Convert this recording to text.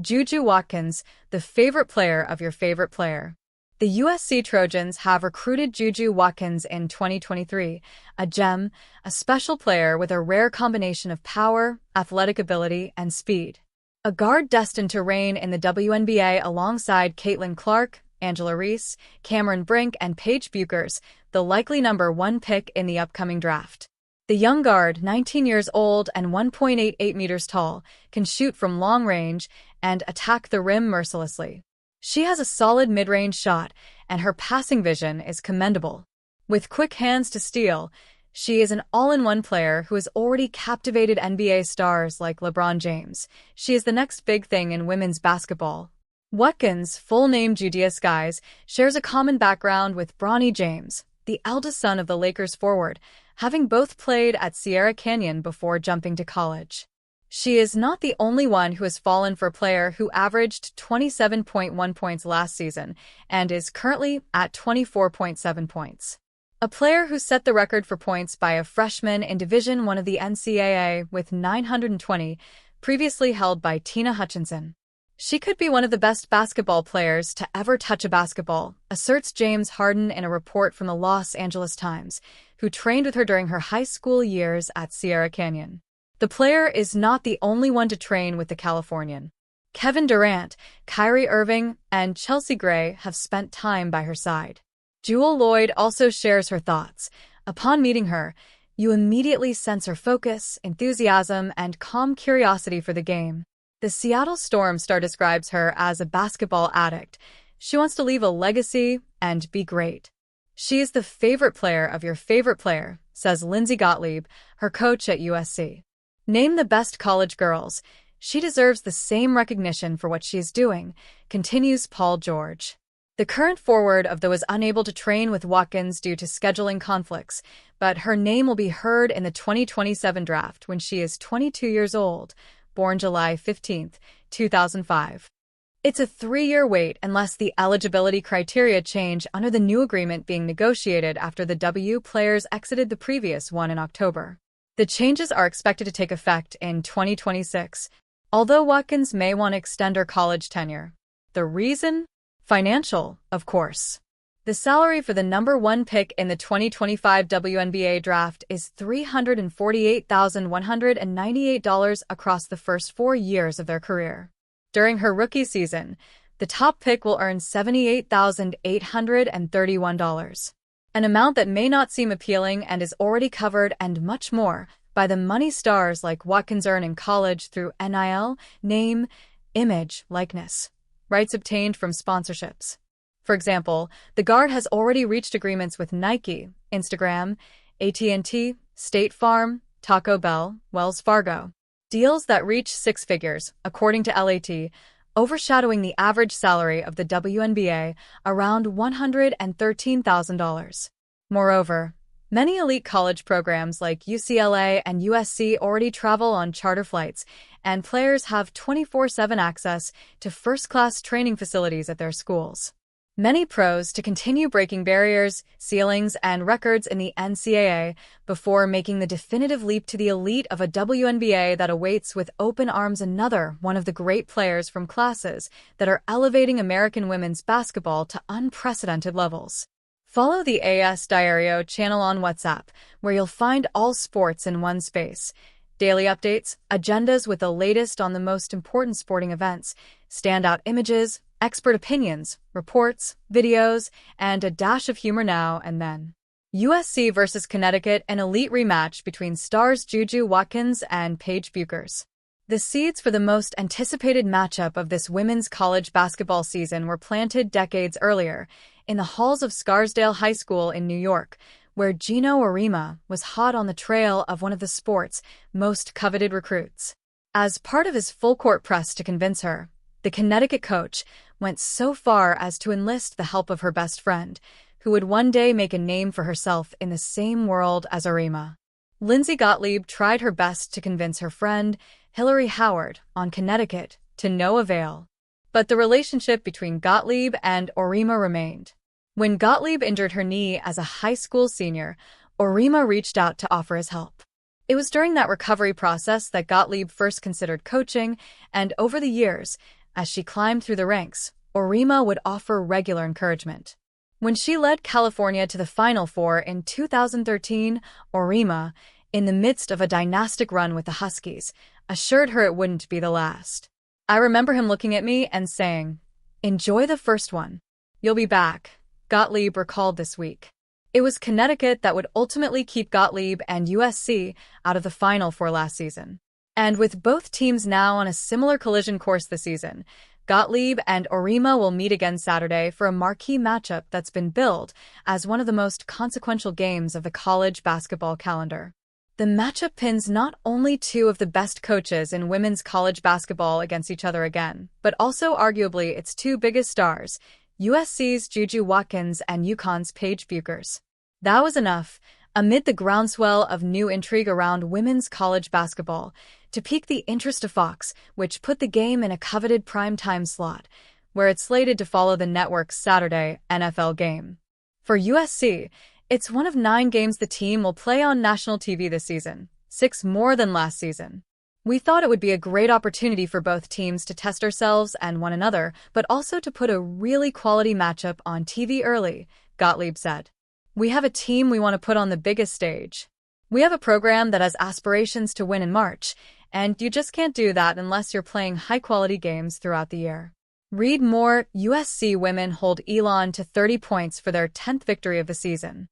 JuJu Watkins, the favorite player of your favorite player. The USC Trojans have recruited JuJu Watkins in 2023, a gem, a special player with a rare combination of power, athletic ability, and speed. A guard destined to reign in the WNBA alongside Caitlin Clark, Angela Reese, Cameron Brink, and Paige Bueckers, the likely #1 pick in the upcoming draft. The young guard, 19 years old and 1.88 meters tall, can shoot from long range and attack the rim mercilessly. She has a solid mid-range shot, and her passing vision is commendable. With quick hands to steal, she is an all-in-one player who has already captivated NBA stars like LeBron James. She is the next big thing in women's basketball. Watkins, full name Judyia Skies, shares a common background with Bronny James, the eldest son of the Lakers forward, having both played at Sierra Canyon before jumping to college. She is not the only one who has fallen for a player who averaged 27.1 points last season and is currently at 24.7 points. A player who set the record for points by a freshman in Division I of the NCAA with 920, previously held by Tina Hutchinson. She could be one of the best basketball players to ever touch a basketball, asserts James Harden in a report from the Los Angeles Times, who trained with her during her high school years at Sierra Canyon. The player is not the only one to train with the Californian. Kevin Durant, Kyrie Irving, and Chelsea Gray have spent time by her side. Jewel Lloyd also shares her thoughts. Upon meeting her, you immediately sense her focus, enthusiasm, and calm curiosity for the game. The Seattle Storm star describes her as a basketball addict. She wants to leave a legacy and be great. She is the favorite player of your favorite player, says Lindsay Gottlieb, her coach at USC. Name the best college girls. She deserves the same recognition for what she is doing, continues Paul George. The current forward of was unable to train with Watkins due to scheduling conflicts, but her name will be heard in the 2027 draft when she is 22 years old, born July 15, 2005. It's a 3-year wait unless the eligibility criteria change under the new agreement being negotiated after the W players exited the previous one in October. The changes are expected to take effect in 2026, although Watkins may want to extend her college tenure. The reason? Financial, of course. The salary for the #1 pick in the 2025 WNBA draft is $348,198 across the first 4 years of their career. During her rookie season, the top pick will earn $78,831, an amount that may not seem appealing and is already covered and much more by the money stars like Watkins earn in college through NIL, name, image, likeness, rights obtained from sponsorships. For example, the guard has already reached agreements with Nike, Instagram, AT&T, State Farm, Taco Bell, Wells Fargo. Deals that reach 6 figures, according to LAT, overshadowing the average salary of the WNBA, around $113,000. Moreover, many elite college programs like UCLA and USC already travel on charter flights, and players have 24/7 access to first-class training facilities at their schools. Many pros to continue breaking barriers, ceilings, and records in the NCAA before making the definitive leap to the elite of a WNBA that awaits with open arms another one of the great players from classes that are elevating American women's basketball to unprecedented levels. Follow the AS Diario channel on WhatsApp, where you'll find all sports in one space. Daily updates, agendas with the latest on the most important sporting events, standout images, expert opinions, reports, videos, and a dash of humor now and then. USC versus Connecticut, an elite rematch between stars JuJu Watkins and Paige Bueckers. The seeds for the most anticipated matchup of this women's college basketball season were planted decades earlier in the halls of Scarsdale High School in New York, where Geno Auriemma was hot on the trail of one of the sport's most coveted recruits. As part of his full-court press to convince her, the Connecticut coach went so far as to enlist the help of her best friend, who would one day make a name for herself in the same world as Auriemma. Lindsay Gottlieb tried her best to convince her friend, Hillary Howard, on Connecticut, to no avail. But the relationship between Gottlieb and Auriemma remained. When Gottlieb injured her knee as a high school senior, Auriemma reached out to offer his help. It was during that recovery process that Gottlieb first considered coaching, and over the years, As she climbed through the ranks, Orima would offer regular encouragement. When she led California to the Final Four in 2013, Orima, in the midst of a dynastic run with the Huskies, assured her it wouldn't be the last. I remember him looking at me and saying, "Enjoy the first one. You'll be back," Gottlieb recalled this week. It was Connecticut that would ultimately keep Gottlieb and USC out of the Final Four last season. And with both teams now on a similar collision course this season, Gottlieb and Orima will meet again Saturday for a marquee matchup that's been billed as one of the most consequential games of the college basketball calendar. The matchup pins not only two of the best coaches in women's college basketball against each other again, but also arguably its two biggest stars, USC's JuJu Watkins and UConn's Paige Bueckers. That was enough, amid the groundswell of new intrigue around women's college basketball, to pique the interest of Fox, which put the game in a coveted primetime slot, where it's slated to follow the network's Saturday NFL game. For USC, it's one of 9 games the team will play on national TV this season, 6 more than last season. We thought it would be a great opportunity for both teams to test ourselves and one another, but also to put a really quality matchup on TV early, Gottlieb said. We have a team we want to put on the biggest stage. We have a program that has aspirations to win in March, and you just can't do that unless you're playing high-quality games throughout the year. Read more. USC women hold Elon to 30 points for their 10th victory of the season.